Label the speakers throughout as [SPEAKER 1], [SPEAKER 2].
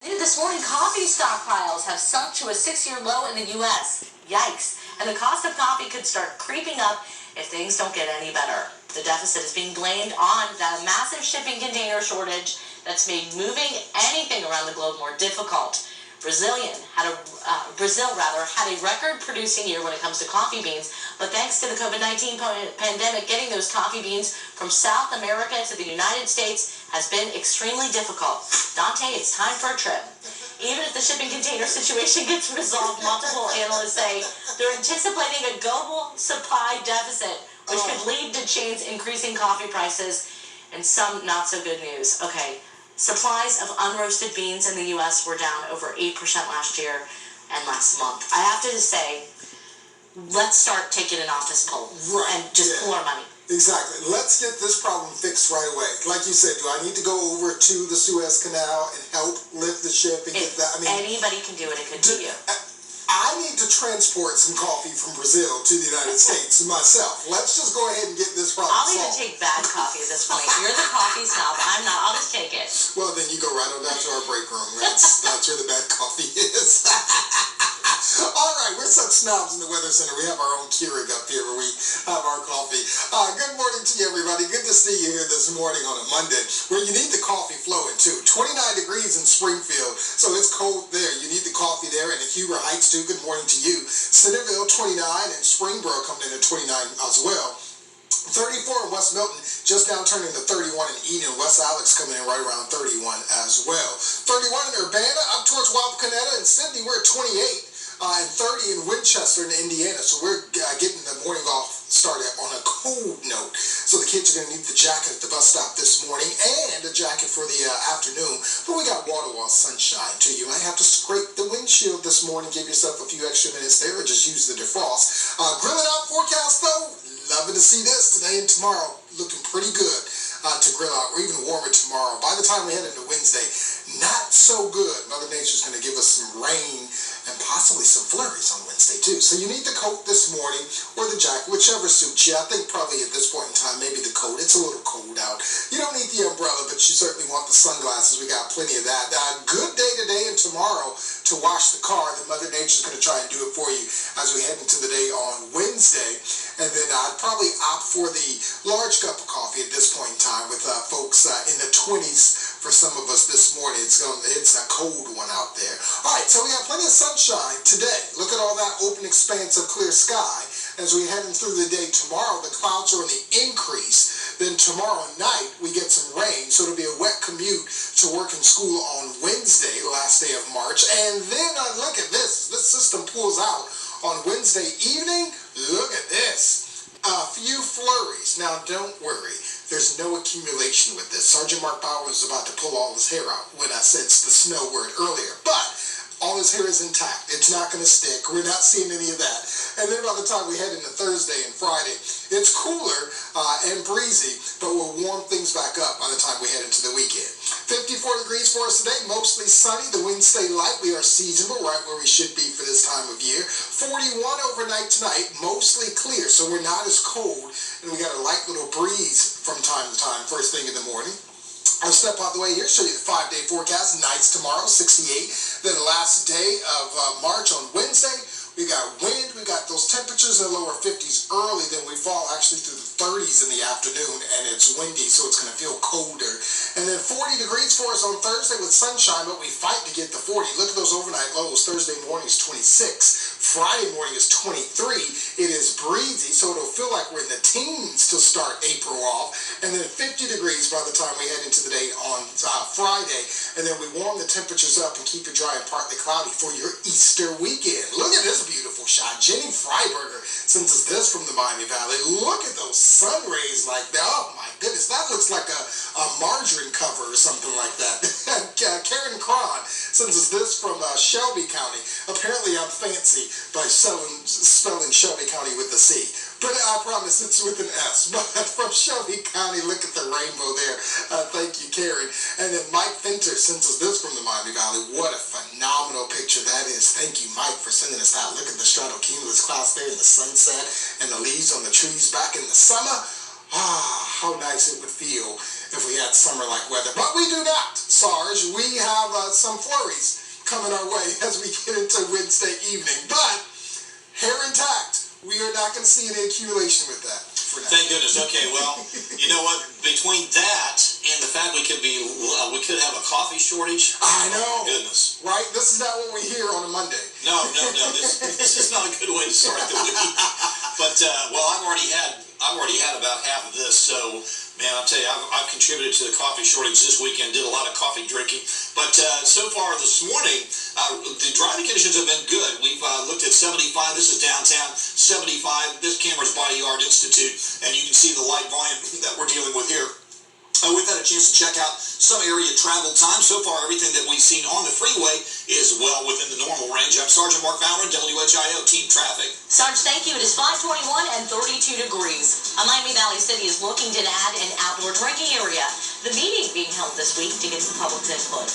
[SPEAKER 1] This morning, coffee stockpiles have sunk to a 6-year low in the U.S. Yikes. And the cost of coffee could start creeping up if things don't get any better. The deficit is being blamed on the massive shipping container shortage that's made moving anything around the globe more difficult. Brazil had a record-producing year when it comes to coffee beans, but thanks to the COVID-19 pandemic, getting those coffee beans from South America to the United States has been extremely difficult. Dante, it's time for a trip. Even if the shipping container situation gets resolved, multiple analysts say they're anticipating a global supply deficit, which could lead to chains increasing coffee prices, and some not so good news. Okay. Supplies of unroasted beans in the U.S. were down over 8% last year and last month. I have to just say, let's start taking an office poll and just pull our money.
[SPEAKER 2] Exactly. Let's get this problem fixed right away. Like you said, do I need to go over to the Suez Canal and help lift the ship and get that?
[SPEAKER 1] Anybody can do it. It could be you.
[SPEAKER 2] I need to transport some coffee from Brazil to the United States myself. Let's just go ahead and get this problem
[SPEAKER 1] solved.
[SPEAKER 2] I'll
[SPEAKER 1] even take bad coffee at this point. You're the coffee snob. I'm not. I'll just take it.
[SPEAKER 2] Well, then you go right on down to our break room. That's where the bad coffee is. All right, we're such snobs in the Weather Center. We have our own Keurig up here where we have our coffee. Good morning to you, everybody. Good to see you here this morning on a Monday where you need the coffee flowing, too. 29 degrees in Springfield, so it's cold there. You need the coffee there, and the Huber Heights, too. Good morning to you. Centerville, 29, and Springboro coming in at 29 as well. 34 in West Milton, just now turning to 31 in Eden. West Alex coming in right around 31 as well. 31 in Urbana, up towards Wapakoneta and Sydney, we're at 28. And 30 in Winchester in Indiana. So we're getting the morning off started on a cold note. So the kids are going to need the jacket at the bus stop this morning and a jacket for the afternoon. But we got wall-to-wall sunshine too. You might have to scrape the windshield this morning, give yourself a few extra minutes there, or just use the defrost. Grilling out forecast though, loving to see this today and tomorrow. Looking pretty good to grill out. We're even warmer tomorrow. By the time we head into Wednesday, not so good. Mother Nature's going to give us some rain and possibly some flurries on Wednesday too. So you need the coat this morning or the jacket, whichever suits you. I think probably at this point in time, maybe the coat. It's a little cold out. You don't need the umbrella, but you certainly want the sunglasses. We got plenty of that. Good day today and tomorrow to wash the car. The Mother Nature's going to try and do it for you as we head into the day on Wednesday. And then I'd probably opt for the large cup of coffee at this point in time with folks in the 20s for some of us this morning. It's a cold one out there. All right, so we have plenty of sunshine today. Look at all that open expanse of clear sky. As we head in through the day tomorrow, the clouds are on the increase. Then tomorrow night, we get some rain, so it'll be a wet commute to work and school on Wednesday, last day of March. And then look at this. This system pulls out on Wednesday evening. Look at this. A few flurries. Now, don't worry. There's no accumulation with this. Sergeant Mark Bauer was about to pull all his hair out when I said the snow word earlier. But all his hair is intact. It's not going to stick. We're not seeing any of that. And then by the time we head into Thursday and Friday, it's cooler and breezy, but we'll warm things back up by the time we head into the weekend. 54 degrees for us today, mostly sunny. The winds stay light. We are seasonable, right where we should be for this time of year. 41 overnight tonight, mostly clear, so we're not as cold. And we got a light little breeze from time to time, first thing in the morning. I'll step out the way here, show you the 5-day forecast. Nights tomorrow, 68. Then the last day of March on Wednesday. We got wind, we got those temperatures in the lower 50s early, then we fall actually through the 30s in the afternoon, and it's windy, so it's going to feel colder. And then 40 degrees for us on Thursday with sunshine, but we fight to get to 40. Look at those overnight lows. Thursday morning is 26. Friday morning is 23. It is breezy, so it'll feel like we're in the teens to start April off. And then 50 degrees by the time we head into the day on Friday. And then we warm the temperatures up and keep it dry and partly cloudy for your Easter weekend. Look at this beautiful shot. Jenny Freiberger sends us this from the Miami Valley. Look at those sun rays like that. Oh my goodness, that looks like a margarine cover or something like that. Karen Cron sends us this from Shelby County. Apparently I'm fancy by spelling Shelby County with a C. But I promise it's with an S. But from Shelby County, look at the rainbow there. Thank you, Karen. And then Mike Finter sends us this from the Miami Valley. What a phenomenal picture that is. Thank you, Mike, for sending us that. Look at the stratocumulus clouds there in the sunset and the leaves on the trees back in the summer. Ah, how nice it would feel if we had summer-like weather. But we do not, Sarge. We have some flurries coming our way as we get into Wednesday evening. But hair intact, we are not going to see any accumulation with that for now.
[SPEAKER 3] Thank goodness. Okay, well, you know what? Between that and the fact we could have a coffee shortage.
[SPEAKER 2] I know.
[SPEAKER 3] Oh my goodness.
[SPEAKER 2] Right? This is not what we hear on a Monday.
[SPEAKER 3] No. This is not a good way to start the week. But well, I've already had about half of this. So, man, I'll tell you, I've contributed to the coffee shortage this weekend. Did a lot of coffee drinking. But so far this morning, the driving conditions have been good. We've looked at 75. This is downtown. 75. This camera's Body Yard Institute, and you can see the light volume that we're dealing with here. We've had a chance to check out some area travel time. So far, everything that we've seen on the freeway is well within the normal range. I'm Sergeant Mark Fowler, WHIO Team Traffic.
[SPEAKER 1] Sarge, thank you. It is 5:21 and 32 degrees. Miami Valley City is looking to add an outdoor drinking area. The meeting being held this week to get the public's input.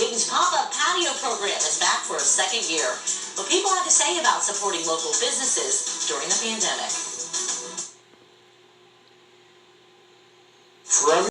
[SPEAKER 1] Dayton's pop-up patio program is back for a second year. What people have to say about supporting local businesses during the pandemic.
[SPEAKER 2] For every